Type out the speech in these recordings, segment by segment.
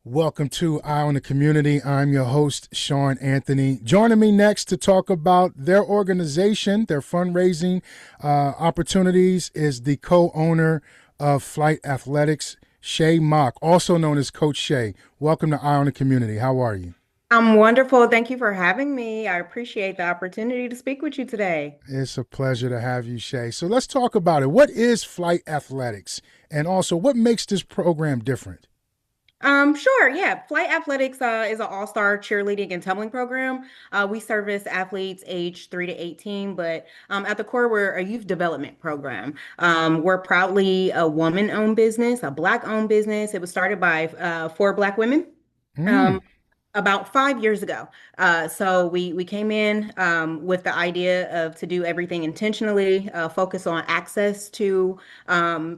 Welcome to Eye on the Community. I'm your host, Sean Anthony. Joining me next to talk about their organization, their fundraising opportunities, is the co-owner of Flyt Athletics, Shay Mock, also known as Coach Shay. Welcome to Eye on the Community. How are you? I'm wonderful. Thank you for having me. I appreciate the opportunity to speak with you today. It's a pleasure to have you, Shay. So let's talk about it. What is Flyt Athletics? And also, what makes this program different? Sure. Yeah. Flight Athletics is an all-star cheerleading and tumbling program. We service athletes aged 3 to 18, but at the core, we're a youth development program. We're proudly a woman-owned business, a Black-owned business. It was started by four Black women. Mm, Um, about 5 years ago. So we came in with the idea of to do everything intentionally, focus on access to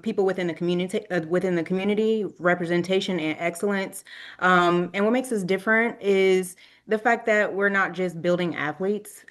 people within the community, representation and excellence. And what makes us different is the fact that we're not just building athletes,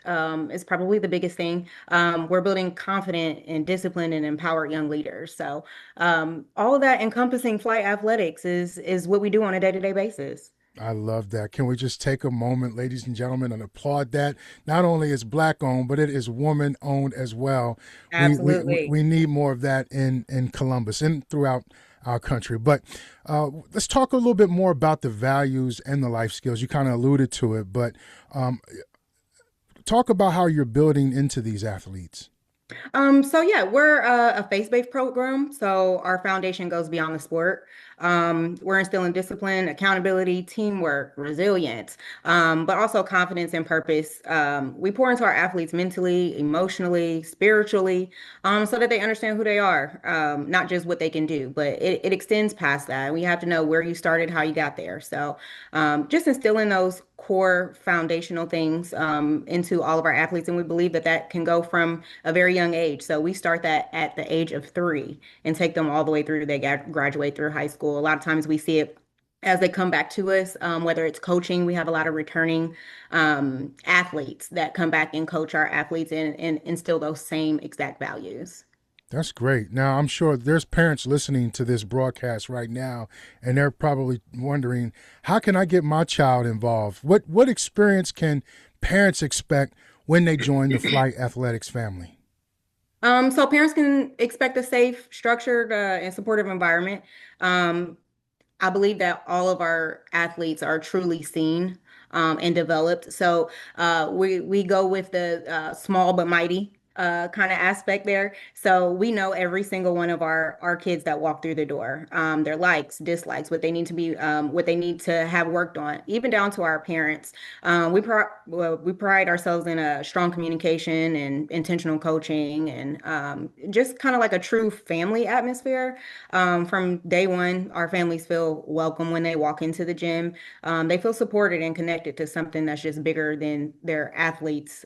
is probably the biggest thing. We're building confident and disciplined and empowered young leaders. So all of that encompassing flight athletics is what we do on a day-to-day basis. I love that. Can we just take a moment, ladies and gentlemen, and applaud that? Not only is Black owned, but it is woman owned as well. Absolutely. We need more of that in Columbus and throughout our country. But let's talk a little bit more about the values and the life skills. You kind of alluded to it, but um, talk about how you're building into these athletes. So yeah, we're a faith-based program. So our foundation goes beyond the sport. We're instilling discipline, accountability, teamwork, resilience, but also confidence and purpose. We pour into our athletes mentally, emotionally, spiritually, so that they understand who they are, not just what they can do, but it extends past that. We have to know where you started, how you got there. So just instilling those core foundational things into all of our athletes. And we believe that that can go from a very young age. So we start that at the age of 3 and take them all the way through they graduate through high school. A lot of times we see it as they come back to us, whether it's coaching, we have a lot of returning athletes that come back and coach our athletes and instill those same exact values. That's great. Now, I'm sure there's parents listening to this broadcast right now, and they're probably wondering, how can I get my child involved? What experience can parents expect when they join the Flyt Athletics family? So parents can expect a safe, structured, and supportive environment. Um, I believe that all of our athletes are truly seen and developed. So we go with the small but mighty kind of aspect there. So we know every single one of our kids that walk through the door, their likes, dislikes, what they need to have worked on, even down to our parents. We pride ourselves in a strong communication and intentional coaching, and just kind of like a true family atmosphere. From day one, our families feel welcome when they walk into the gym. They feel supported and connected to something that's just bigger than their athletes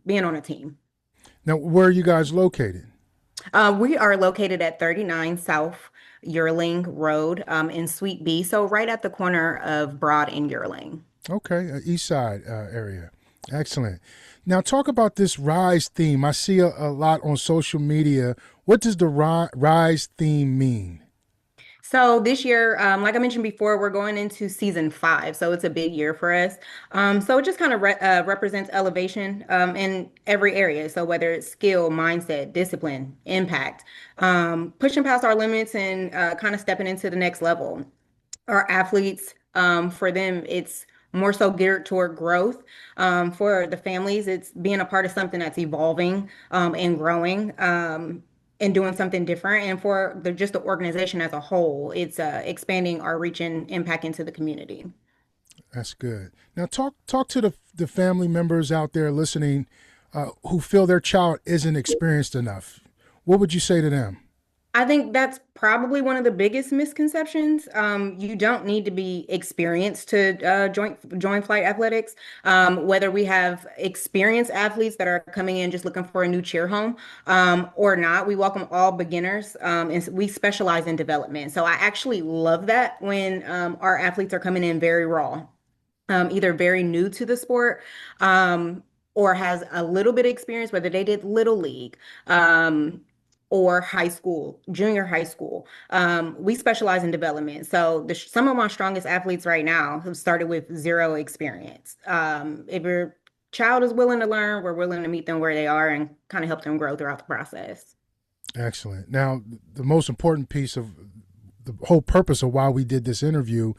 being on a team. Now, where are you guys located? We are located at 39 South Yearling Road in Suite B, so right at the corner of Broad and Yearling. Okay, East Side area. Excellent. Now, talk about this Rise theme. I see a lot on social media. What does the Rise theme mean? So this year, like I mentioned before, we're going into season 5, so it's a big year for us. So it just kind of represents elevation in every area. So whether it's skill, mindset, discipline, impact, pushing past our limits and kind of stepping into the next level. Our athletes, for them, it's more so geared toward growth. For the families, it's being a part of something that's evolving and growing. And doing something different. And for just the organization as a whole, it's expanding our reach and impact into the community. That's good. Now, talk to the family members out there listening who feel their child isn't experienced enough. What would you say to them? I think that's probably one of the biggest misconceptions. You don't need to be experienced to join flight athletics. Whether we have experienced athletes that are coming in just looking for a new cheer home or not, we welcome all beginners, and we specialize in development. So I actually love that when our athletes are coming in very raw, either very new to the sport. Or has a little bit of experience, whether they did little league, or high school, junior high school. We specialize in development. So some of my strongest athletes right now have started with zero experience. If your child is willing to learn, we're willing to meet them where they are and kind of help them grow throughout the process. Excellent. Now, the most important piece of the whole purpose of why we did this interview,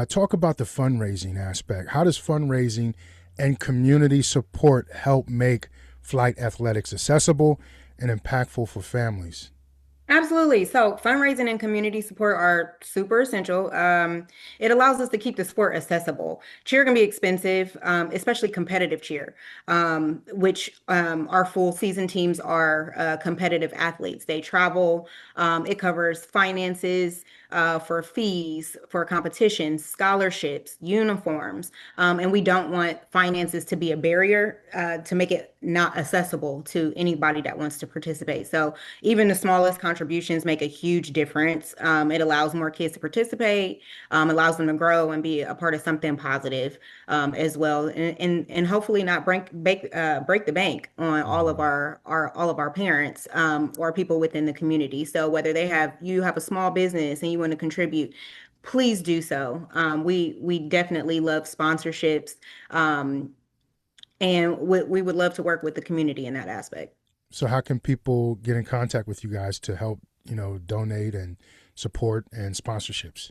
talk about the fundraising aspect. How does fundraising and community support help make Flyt Athletics accessible and impactful for families? Absolutely. So fundraising and community support are super essential. It allows us to keep the sport accessible. Cheer can be expensive, especially competitive cheer, which our full season teams are competitive athletes. They travel. It covers finances for fees, for competitions, scholarships, uniforms, and we don't want finances to be a barrier to make it not accessible to anybody that wants to participate. So even the smallest contributions make a huge difference. It allows more kids to participate, allows them to grow and be a part of something positive as well, and hopefully not break the bank on all of Mhm. our parents or people within the community. So whether you have a small business and you want to contribute, please do so. We definitely love sponsorships, and we would love to work with the community in that aspect. So, how can people get in contact with you guys to help, donate and support and sponsorships?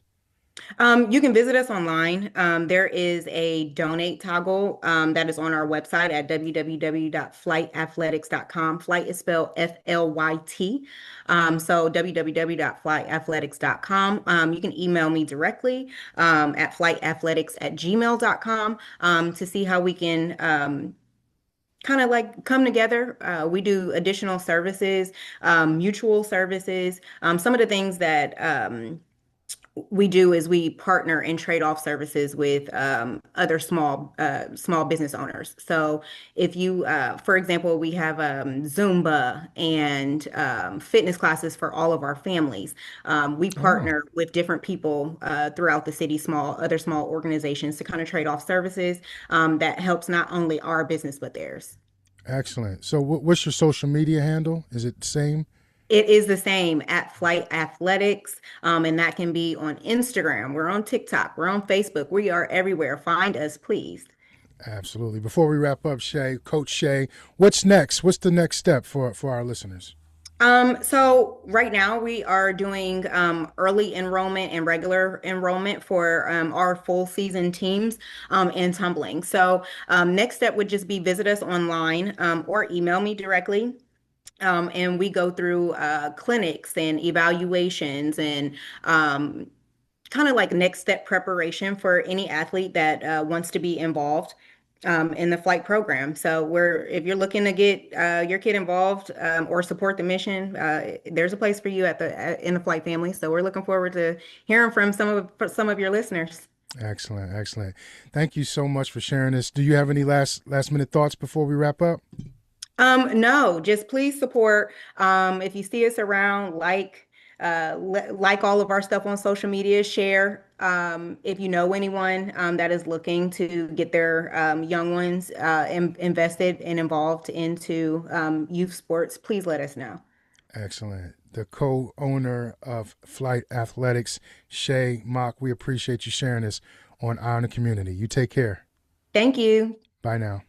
You can visit us online. There is a donate toggle that is on our website at www.flytathletics.com. Flyt is spelled FLYT. So www.flytathletics.com. You can email me directly at flytathletics@gmail.com to see how we can kind of like come together. We do additional services, mutual services. Some of the things that we do is we partner and trade off services with other small business owners. So if you, for example, we have Zumba and fitness classes for all of our families. We Oh, partner with different people throughout the city, other small organizations to kind of trade off services that helps not only our business but theirs. excellent. So, what's your social media handle? Is it the same? It is the same at Flyt Athletics, and that can be on Instagram. We're on TikTok. We're on Facebook. We are everywhere. Find us, please. Absolutely. Before we wrap up, Coach Shay, what's next? What's the next step for our listeners? So right now we are doing early enrollment and regular enrollment for our full season teams in tumbling. So next step would just be visit us online or email me directly. And we go through clinics and evaluations and kind of like next step preparation for any athlete that wants to be involved in the flight program. So if you're looking to get your kid involved or support the mission, there's a place for you in the flight family. So we're looking forward to hearing from some of your listeners. Excellent, excellent. Thank you so much for sharing this. Do you have any last minute thoughts before we wrap up? No, just please support. If you see us around, like all of our stuff on social media, share. If you know anyone that is looking to get their young ones invested and involved into youth sports, please let us know. Excellent. The co-owner of Flyt Athletics, Shay Mock. We appreciate you sharing this on Eye on the Community. You take care. Thank you. Bye now.